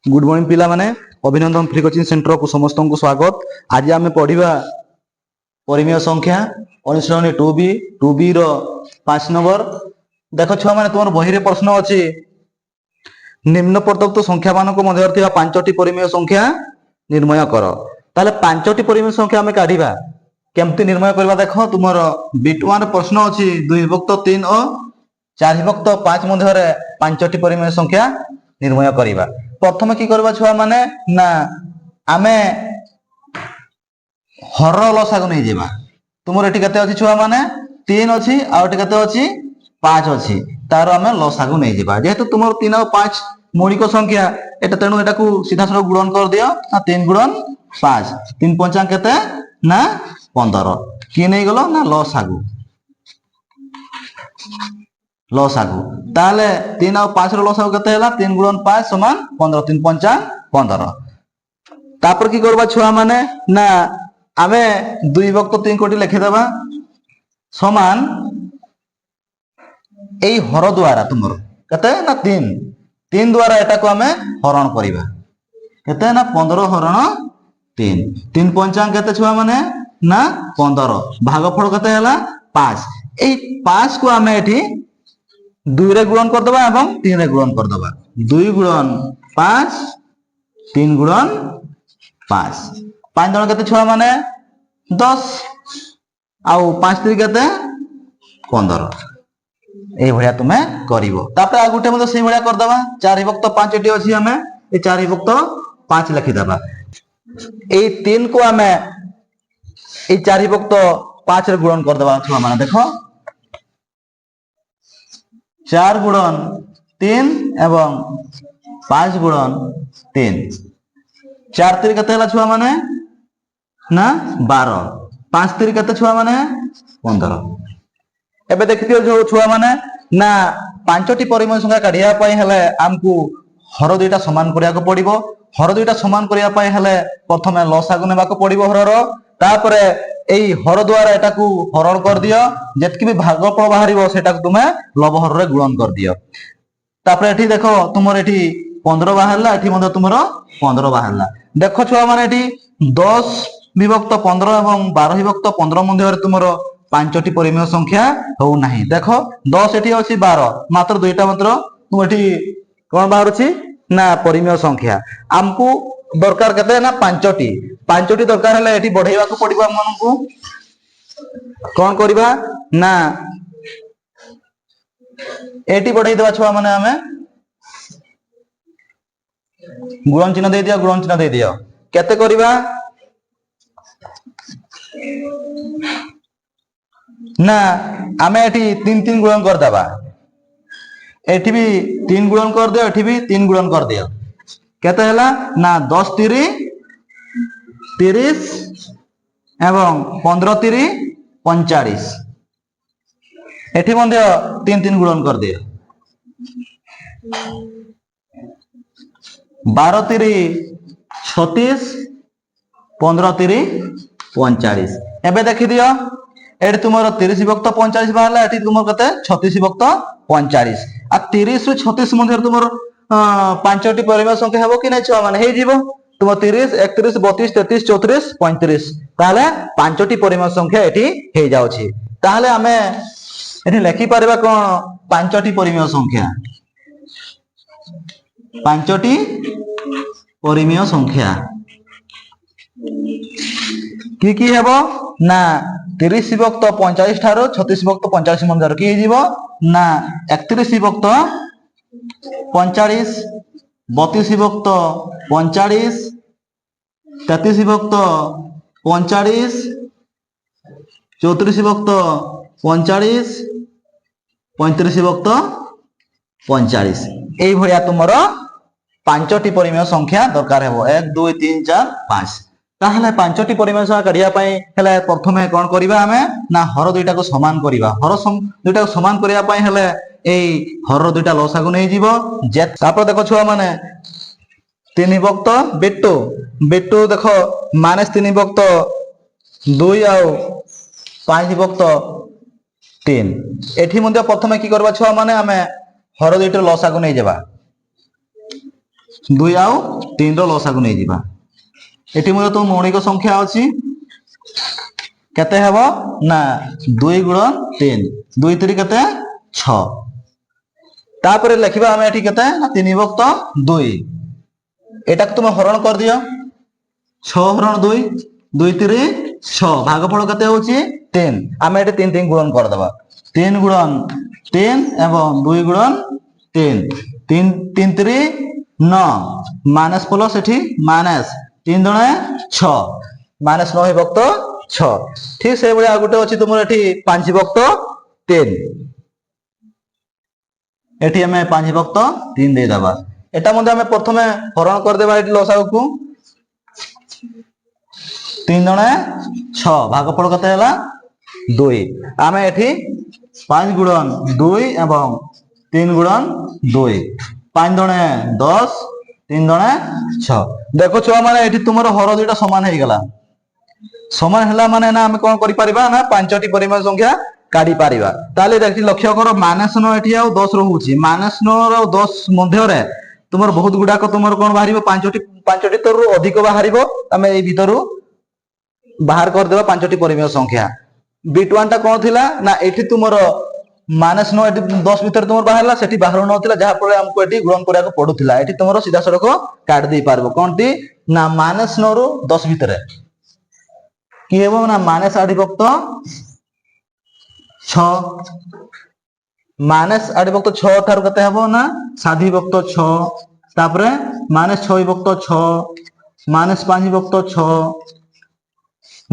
Good morning पिला माने अभिनंदन फ्री कोचिंग सेंटर को समस्त को स्वागत। आज आम पढ़ा परिमेय संख्या अनुश्रेणी 2B रो 5 नंबर। देख छुआ माने तुम बही प्रश्न अच्छी निम्न प्रदत्त संख्या मान मध्य 5टी परिमेय संख्या निर्णय कर। ताले 5टी परिमेय संख्या आम काढ़ा केमती निर्णय करवा। देख तुम बिट 1 प्रश्न अच्छी 2 विभक्त 3 और 4 विभक्त 5 मध्य 5टी परिमेय संख्या निर्णय करवा। प्रथम कि करवा छुआ माने ना आमे हर लसागु नहीं जावा। तुमर एटी केते अछि छुआ माने 3 अछि आ एटी केते अछि 5 अछि, तार आमे लसागु नहीं जावा। जेहेतु तुमर 3 और 5 मौलिक संख्या एटा, तेणु एटा को सीधा सरल गुणन कर दियो ना 3 गुणन 5 3 5 केते ना 15 कि नहीं गलो ना लसागु लसागु। ताले 3 और 5 रो लसागु केते हैला 3 गुणन 5 समान 15 3 5 15। तापर की करबा छुआ माने ना आमे 2 विभक्त 3 कोटी लिखि देबा समान एई हर द्वारा तुमर केते ना 3 द्वारा एटा को आमे हरण करिबा केते ना 15 हरण 3 3 5 केते छुआ माने ना 15 भागफल केते हैला 5। एई 5 को आमे एठी 2 रे गुणन कर दबा एवं 3 रे गुणन कर दबा। 2 गुणन 5 3 गुणन 5 5 जन केते छुआ माने 10 आउ 5 3 केते 15। ए भलिया तुमे करिवो। तापर आ गुटे मते सेही भलिया कर दबा 4 विभक्त 5 एटी अछि हमें ए 4 विभक्त 5 लिखि दबा। ए 3 को हमें ए 4 विभक्त 5 रे गुणन कर दबा छुआ माने। देखो 4 गुणन 3 एवं 5 गुणन 3 4 3 केते हला छुआ माने ना 12 5 3 केते छुआ माने 15। एबे देखियो जो छुआ माने ना 5टी परिमेय संख्या काढिया पई हेले हमकु हर दुईटा समान करिया को पड़िबो। हर दुईटा समान करिया पई हेले प्रथमे लसागु नेबा को पड़िबो हररो। तापरे एई हर द्वारा एटा को हरण कर दियो, जेतकी भी भागफल बाहरिबो सेटा को तुमे लव हर रे गुणन कर दियो। तापरे एठी देखो तुमर एठी 15 बाहरला, एठी मधे तुमरो 15 बाहरला। देखो छुआ माने एठी 10 विभक्त 15 एवं 12 विभक्त 15 मध्य तुमरो 5टी परिमेय संख्या हो नहीं। देखो 10 एठी अछि 12 मात्र दुईटा मात्र तुम एठी कोन बाहरुछि ना परिमेय संख्या। हमकु दरकार केते ना 5टी दरकार हले एठी बढ़ाइबा को पड़िबो। हमनकु कोन करिबा ना एटी बढ़ाई देबा छुआ माने हमें गुणन चिन्ह दे दियो, गुणन चिन्ह दे दियो। केते करिबा ना आमे एठी 3 3 गुणन कर देबा। एठी भी 3 गुणन कर दियो, एठी भी 3 गुणन कर दियो। केते हला ना 10 3 30 एवं 15 3 45। एठी मध्य 3 3 गुणन कर दियो। 12 3 36 15 3 45। एबे देखि दियो एठी तुमरो 30 विभक्त 45 बाहरला, एठी तुमर कते 36 विभक्त 45 आ 30 रु 36 मध्य तुमर 5टी परिमेय संख्या हेबो कि नै छुआ माने हे जीवो। तुम 30 31 32 33 34 35 ताले 5टी परिमेय संख्या एठी हे जाउछि। ताले हमें एठी लेखि परबा कोन 5टी परिमेय संख्या 5टी परिमेय संख्या की हेबो ना 30 विभक्त 45 ठारो 36 विभक्त 45 मध्य की जीवो ना 31 विभक्त 45 32 विभक्त 45 33 विभक्त 45 34 विभक्त 45 35 विभक्त 45। एई भलिया तुमरो 5टी परिमेय संख्या दरकार हेबो 1 2 3 4 5। ताहले 5टी परिमेय संख्या काढिया पई हेले प्रथमे कोन करिबा हमें ना हर दुईटा को समान करिबा। हर दुईटा को समान करिया पई हेले एई हर दुईटा लसागु नै जीवो। जे तापर देखो छुआ माने 3 विभक्त बिट्टू देखो -3 विभक्त 2 आउ 5 विभक्त 3। एठी मध्य प्रथमे की करबा छुआ माने हमें हर दुईटा लसागु नै जेबा। 2 ଆଉ 3 ର ଲସାଗୁ ନେଇ ଯିବା। এটি মধ্যে তো মৌলিক সংখ্যা আছে কেতে হব না 2 গুণন 3 2 3 কেতে 6 তারপরে লিখিবা আমি এটি কেতে না 3 বিভক্ত 2 এটাকে তুমি হরণ কর দিও 6 হরণ 2 2 3 6 ভাগফল কেতে হচ্ছে 3 আমি এটি 3 3 গুণন করে দেবা 3 গুণন 3 এবং 2 গুণন 3 3 3 3 9 মাইনাস প্লাস এটি মাইনাস 3 দুণে 6 মাইনাস 9 বিভক্ত 6 ঠিক সেই ভଳି আর গোটে আছে তোমার এটি 5 বিভক্ত 3 এটি আমি 5 বিভক্ত 3 দেই দেবা এটা মধ্যে আমি প্রথমে হরণ করে দেবা এটি লসাগুকু 3 দুণে 6 ভাগফল কত হলা 2 আমি এটি 5 গুণন 2 এবং 3 গুণন 2 5 দুণে 10 3 দুণে 6 দেখো ছুয়া মানে এটি তোমার হর দুইটা সমান হয়ে গেল সমান হলা মানে না আমি কোন করি পারিবা না 5টি পরিমাণ সংখ্যা কাটি পারিবা তাহলে দেখি লক্ষ্য করো -9 এটি আর 10 রহুছি -9 আর 10 মধ্যরে তোমার বহুত গুডাক তোমার কোন বাহারিবো 5টি তরু অধিক বাহারিবো আমি এই ভিতরু বাহার করে দেবা 5টি পরিমাণ সংখ্যা বিট1 টা কোন থিলা না এটি তোমার -9 এটি 10 ভিতরে তোমার বাহারলা সেটি বাহার নথিলা যাହା ফলে हमको এটি গ্রহণ করিବାକୁ পড়ুଥିଲା এটি তোমার সিধা সড়ক কাট দেই পারবো কোনটি না -9 ରୁ 10 ভিতরে কি ହେବ না -8 বিভক্ত 6 -8 বিভক্ত 6 ଠାରୁ କେତେ ହେବ ନା 7 ବିଭକ୍ତ 6 ତାପରେ -6 ବିଭକ୍ତ 6 -5 ବିଭକ୍ତ 6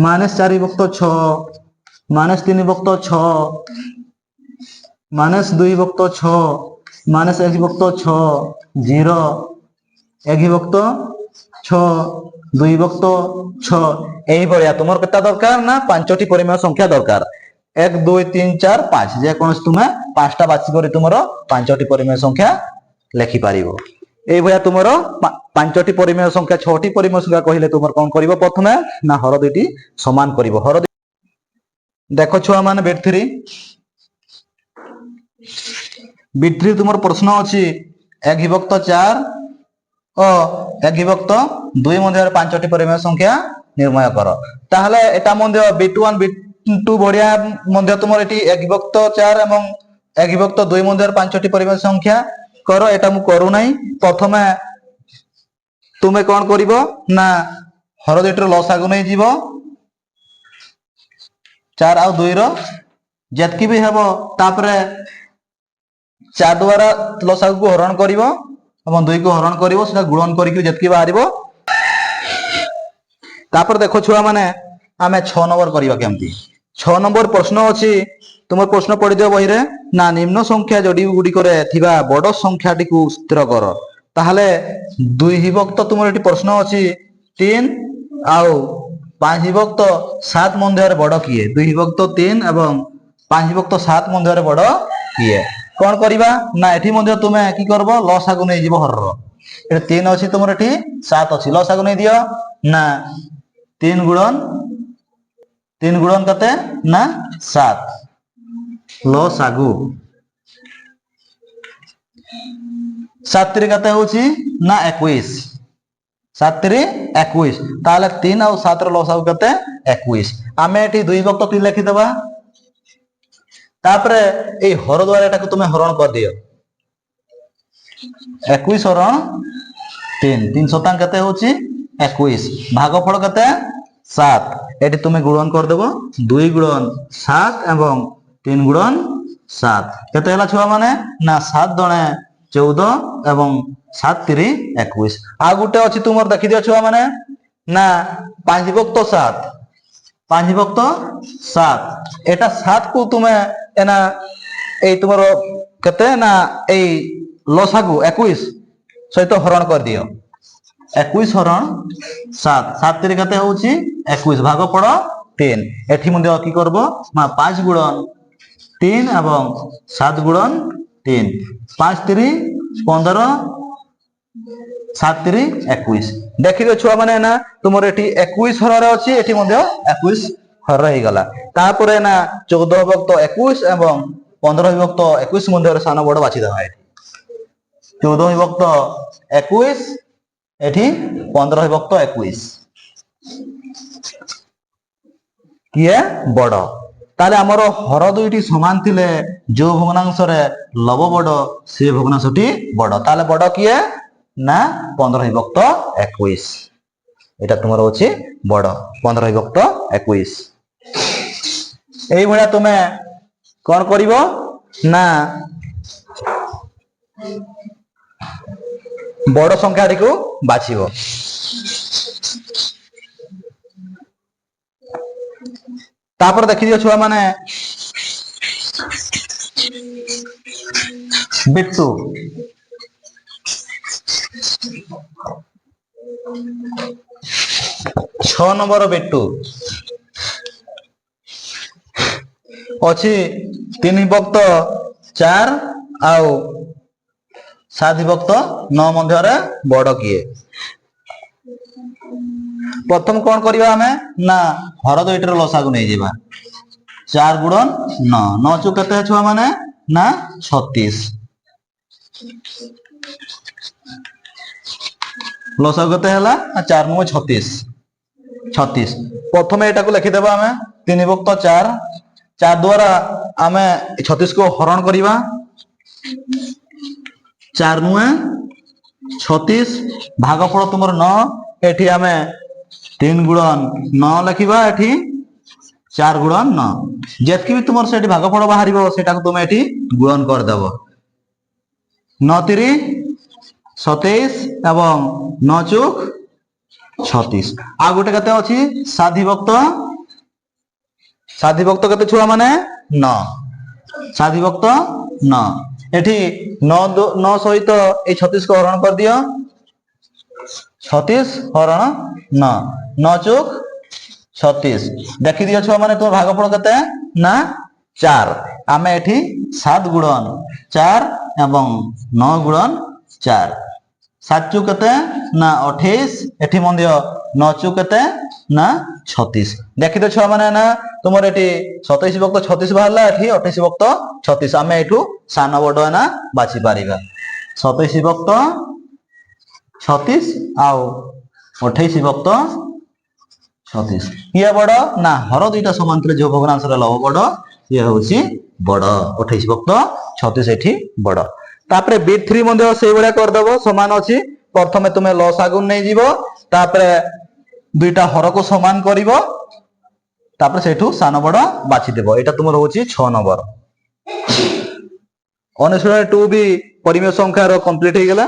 -4 ବିଭକ୍ତ 6 -3 ବିଭକ୍ତ 6 -2 বিভক্ত 6 -1 বিভক্ত 6 0 1 বিভক্ত 6 2 বিভক্ত 6 এই ভଳିয়া তোমার কেতা দরকার না 5টি পরিমাণ সংখ্যা দরকার 1 2 3 4 5 যে কোন তুমি 5টা বাছি করে তোমার 5টি পরিমাণ সংখ্যা লেখি পারিব এই ভଳିয়া তোমার 5টি পরিমাণ সংখ্যা 6টি পরিমাণ সংখ্যা কহিলে তোমার কোন করিব প্রথমে না হর দুইটি সমান করিব হর দেখো ছুয়া মানে বিট 3 বিট 3 তোমার প্রশ্ন আছে 1 বিভক্ত 4 ও 1 বিভক্ত 2 মধ্যে 5টি পরিমাণ সংখ্যা নির্ণয় করো তাহলে এটা মধ্যে বিট1 বিট2 বড়িয়া মধ্যে তোমার এটি 1 বিভক্ত 4 এবং 1 বিভক্ত 2 মধ্যে 5টি পরিমাণ সংখ্যা করো এটা মু করু নাই প্রথমে তুমি কোন করিব না হর দুইটির লসাগু নেই যাব 4 ଆଉ 2 ର যেতকি ବି ହେବ তারপরে 4 দ্বারা লসাগুକୁ হরণ করিব এবং 2 କୁ হরণ করিব সেটা গুণন করিকি যেতকি বাহারিব তারপর দেখো ছুয়া মানে আমি 6 নম্বর করিবা কেমতি 6 নম্বর প্রশ্ন আছে তোমার প্রশ্ন পড়ি দিও বহিরে না নিম্ন সংখ্যা যোডি গুডি করে থিবা বড় সংখ্যাটিକୁ স্থির কর তাহলে 2 বিভক্ত তোমার এটি প্রশ্ন আছে 3 ଆଉ 5 বিভক্ত 7 মধ্যে বড় কিয়ে 2 বিভক্ত 3 এবং 5 বিভক্ত 7 মধ্যে বড় কিয়ে কোন করিবা না এটি মধ্যে তুমি কি করব লসাগু নেই যাব হরর এটা 3 আছে তোমার এটি 7 আছে লসাগু নেই দিও না 3 গুণন কতে না 7 লসাগু 7 3 কতে হচ্ছে না 21 7 3 21 তাহলে 3 ଆଉ 7 ର লসাগু কতে 21 আমি এটি 2 বিভক্ত 3 লিখি দেবা তারপরে এই হর দ্বারা এটাকে তুমি হরণ কর দিও 21 হরণ 3 3 শতাংশ কতে হচ্ছে 21 ভাগফল কতে 7 এটি তুমি গুণন করে দেব 2 গুণন 7 এবং 3 গুণন 7 কতে হলা ছুয়া মানে না 7 দুণে 14 এবং 7 3 21 আর গোটে আছে তোমার দেখি দিও ছুয়া মানে না 5 বিভক্ত 7 5 বিভক্ত 7 এটা 7 কু তুমি এনা এই তোমার কতে না এই লসাগু 21 সহিত হরণ করে দিও 21 হরণ 7 7 3 কতে হচ্ছে 21 ভাগফল 3 এটি মধ্যে কি করব না 5 গুণন 3 এবং 7 গুণন 3 5 3 15 7 3 21 দেখি দিও ছুয়া মানে না তোমার এটি 21 হররে আছে এটি মধ্যে 21 হর হয়ে গলা তারপরে না 14 বিভক্ত 21 এবং 15 বিভক্ত 21 মধ্যে সান বড় বাছি দেওয়া এটি 14 বিভক্ত 21 এটি 15 বিভক্ত 21 কিয়ে বড় তাহলে আমার হর দুইটি সমান থিলে যে ভগ্নাংশরে লব বড় সে ভগ্নাংশটি বড় তাহলে বড় কিয়ে না 15 বিভক্ত 21 এটা তোমার হচ্ছে বড় 15 বিভক্ত 21 এইভাবে তুমি কোন করিব না বড় সংখ্যাটি বাছিব তারপরে দেখি দিও ছুয়া মানে বিট্টু 6 নম্বর বিট্টু ଅଛି 3 ବିଭକ୍ତ 4 ଆଉ 7 ବିଭକ୍ତ 9 ମଧ୍ୟରେ ବଡ କିଏ প্রথম কোন করিবা ଆମେ না হর দুইটার লসাগু নেই ଯିବା 4 গুণন 9 9 চু কেতে ছুয়া মানে না 36 লসাগু কেতে হেলা 4 9 36 36 প্রথমে এটাকে লিখি দেবা ଆମେ 3 বিভক্ত 4 4 দ্বারা ଆମେ 36 को হরণ করিবা 4 9 36 ভাগফল তোমার 9 এটি ଆମେ 3 গুণন 9 লিখিবা এটি 4 গুণন 9 যেতকি भी তোমার সেটি ভাগফল বাহারিব সেটাকে তুমি এটি গুণন করে দেব 9 3 27 এবং 9 চুক 36 আর গোটে কত আছে 7 বিভক্ত কত ছুয়া মানে 9 7 বিভক্ত 9 এটি 9 সহিত এই 36 को হরণ করে দিও 36 হরণ 9 9 চুক 36 দেখি দিও ছুয়া মানে তোমার ভাগফল কেতে না 4 আমি এটি 7 গুণন 4 এবং 9 গুণন 4 7 চু কেতে না 28 এটি মন্দির 9 চু কেতে না 36 দেখি তো ছুয়া মানে না তোমার এটি 27 বিভক্ত 36 বাহারলা এটি 28 বিভক্ত 36 আমি এঠু সান বড় না বাছি পারিবা 27 বিভক্ত 36 আও 28 বিভক্ত 36 ইয়ে বড় না হর দুইটা সমান থিলে যে ভগ্নাংশরে লব বড় ইয়ে হচ্ছে বড় 28 বিভক্ত 36 এটি বড় তারপরে বিট 3 মধ্যে সেই ভলিয়া করে দেব সমান আছে প্রথমে তুমি লসাগু নেই যাব তারপরে দুইটা হরকো সমান করিব তারপরে সেঠু সান বড় বাছি দেব এটা তোমার হচ্ছে 6 নম্বর অনুশীলনী 2 বি পরিমেয় সংখ্যার কমপ্লিট হয়ে গেল